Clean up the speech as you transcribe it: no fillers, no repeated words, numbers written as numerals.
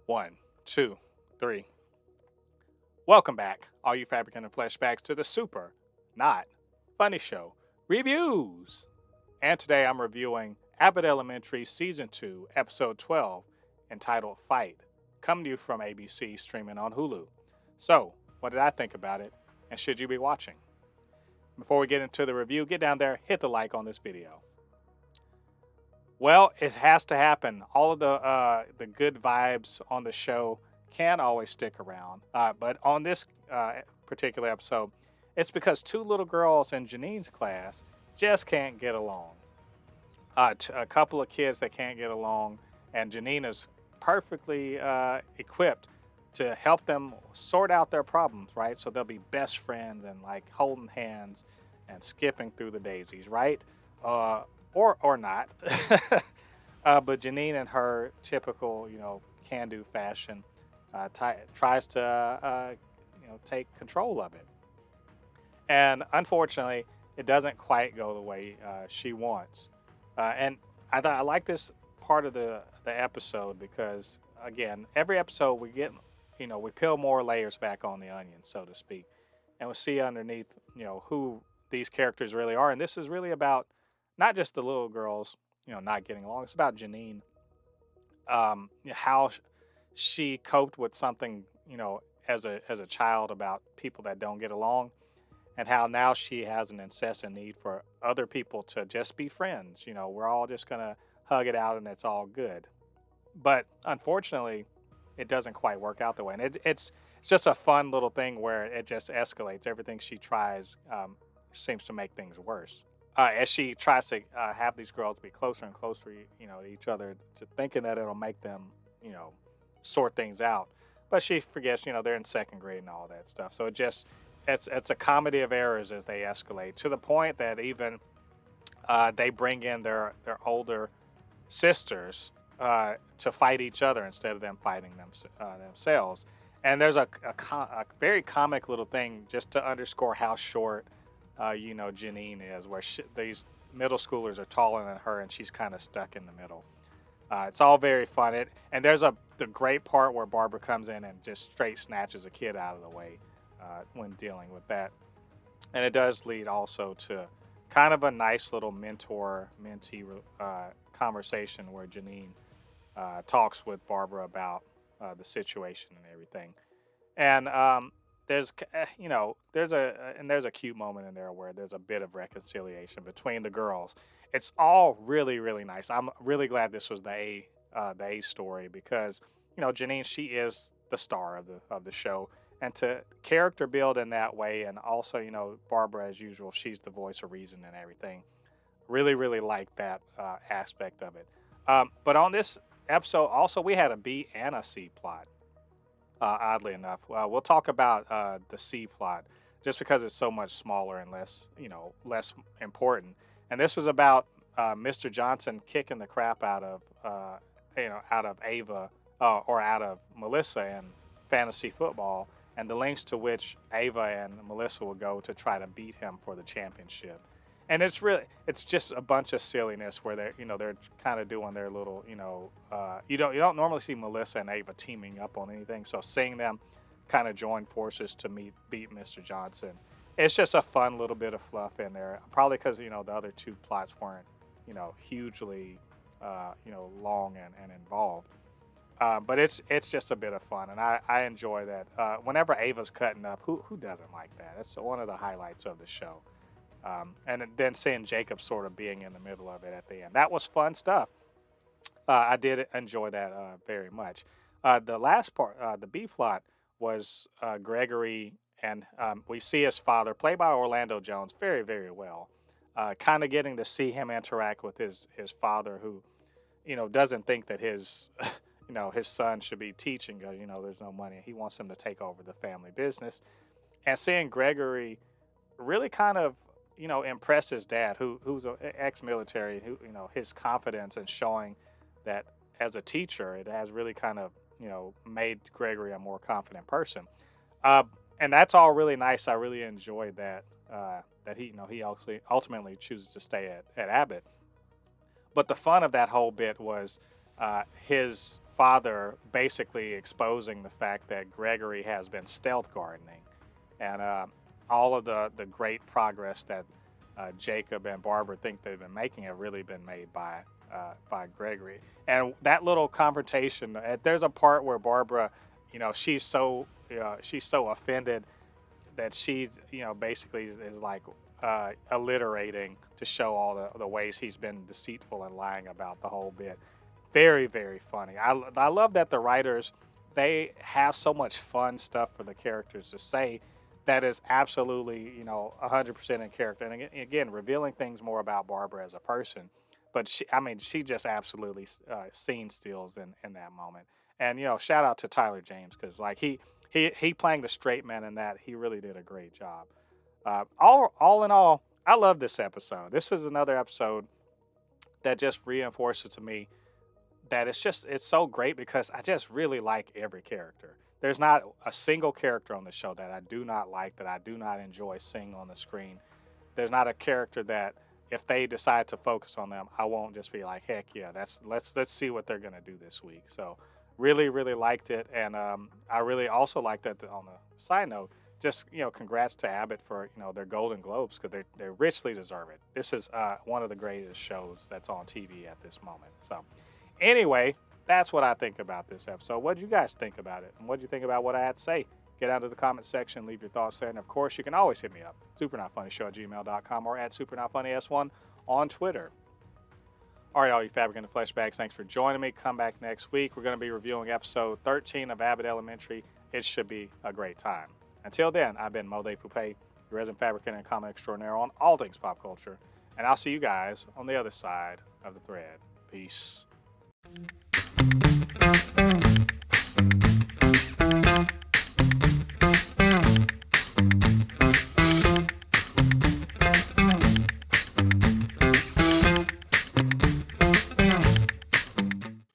One, two, three. Welcome back, all you Fabricans and Fleshbags, to the super, not funny show reviews. And today I'm reviewing Abbott Elementary Season 2, Episode 12, entitled Fight, coming to you from ABC, streaming on Hulu. So, what did I think about it, and should you be watching? Before we get into the review, get down there, hit the like on this video. Well, it has to happen. All of the good vibes on the show can't always stick around. But on this particular episode, it's because two little girls in Janine's class just can't get along. A couple of kids that can't get along, and Janine is perfectly equipped to help them sort out their problems, right? So they'll be best friends and like holding hands and skipping through the daisies, right? Or not. But Janine, in her typical, can-do fashion, tries to, take control of it. And unfortunately, it doesn't quite go the way she wants. And I like this part of the episode because, again, every episode we get, we peel more layers back on the onion, so to speak. And we see underneath, who these characters really are. And this is really about not just the little girls, not getting along. It's about Janine, how she coped with something, as a child about people that don't get along, and how now she has an incessant need for other people to just be friends. We're all just gonna hug it out and it's all good. But unfortunately, it doesn't quite work out the way, and it's just a fun little thing where it just escalates. Everything she tries seems to make things worse. As she tries to have these girls be closer and closer, to each other, to thinking that it'll make them, sort things out. But she forgets, they're in second grade and all that stuff. So it's a comedy of errors as they escalate, to the point that even they bring in their older sisters to fight each other instead of them fighting themselves. And there's a very comic little thing just to underscore how short Janine is, where these middle schoolers are taller than her and she's kind of stuck in the middle. It's all very fun. And there's the great part where Barbara comes in and just straight snatches a kid out of the way when dealing with that. And it does lead also to kind of a nice little mentor-mentee conversation where Janine talks with Barbara about the situation and everything. And there's a cute moment in there where there's a bit of reconciliation between the girls. It's all really, really nice. I'm really glad this was the A story because, Janine, she is the star of the show, and to character build in that way, and also, Barbara, as usual, she's the voice of reason and everything. Really, really like that aspect of it. But on this episode, also, we had a B and a C plot. Oddly enough, we'll talk about the C plot just because it's so much smaller and less important. And this is about Mr. Johnson kicking the crap out of Ava or out of Melissa in fantasy football, and the lengths to which Ava and Melissa will go to try to beat him for the championship. And it's just a bunch of silliness where they're kind of doing their little, you don't normally see Melissa and Ava teaming up on anything. So seeing them kind of join forces to beat Mr. Johnson, it's just a fun little bit of fluff in there. Probably because, the other two plots weren't, hugely, long and involved. But it's just a bit of fun, and I enjoy that. Whenever Ava's cutting up, who doesn't like that? It's one of the highlights of the show. And then seeing Jacob sort of being in the middle of it at the end. That was fun stuff. I did enjoy that very much. The last part, the B plot, was Gregory, and we see his father, played by Orlando Jones, very, very well. Kind of getting to see him interact with his father, who, doesn't think that his, his son should be teaching because, there's no money. He wants him to take over the family business. And seeing Gregory really kind of, impress his dad, who's an ex-military, who, his confidence and showing that as a teacher, it has really kind of, made Gregory a more confident person. And that's all really nice. I really enjoyed that he ultimately chooses to stay at Abbott. But the fun of that whole bit was his father basically exposing the fact that Gregory has been stealth gardening, and all of the great progress that Jacob and Barbara think they've been making have really been made by Gregory. And that little confrontation, there's a part where Barbara, she's so offended that she's basically is like alliterating to show all the ways he's been deceitful and lying about the whole bit. Very, very funny. I love that the writers, they have so much fun stuff for the characters to say that is absolutely 100% in character, and again revealing things more about Barbara as a person. But she just absolutely scene steals in that moment. And shout out to Tyler James, because like he playing the straight man in that, he really did a great job. All in all, I love this episode. This is another episode that just reinforces to me that it's so great, because I just really like every character. There's not a single character on the show that I do not like, that I do not enjoy seeing on the screen. There's not a character that if they decide to focus on them, I won't just be like, heck yeah, let's see what they're gonna do this week. So really, really liked it, and I really also liked that. On the side note, just congrats to Abbott for their Golden Globes, because they richly deserve it. This is one of the greatest shows that's on TV at this moment. So anyway, that's what I think about this episode. What do you guys think about it? And what do you think about what I had to say? Get out of the comment section, leave your thoughts there. And of course, you can always hit me up, supernotfunnyshow@gmail.com, or at supernotfunnys1 on Twitter. All right, all you Fabricans and Fleshbags, thanks for joining me. Come back next week. We're going to be reviewing episode 13 of Abbott Elementary. It should be a great time. Until then, I've been Mo de Poupée, your resident fabricant and comic extraordinaire on all things pop culture. And I'll see you guys on the other side of the thread. Peace.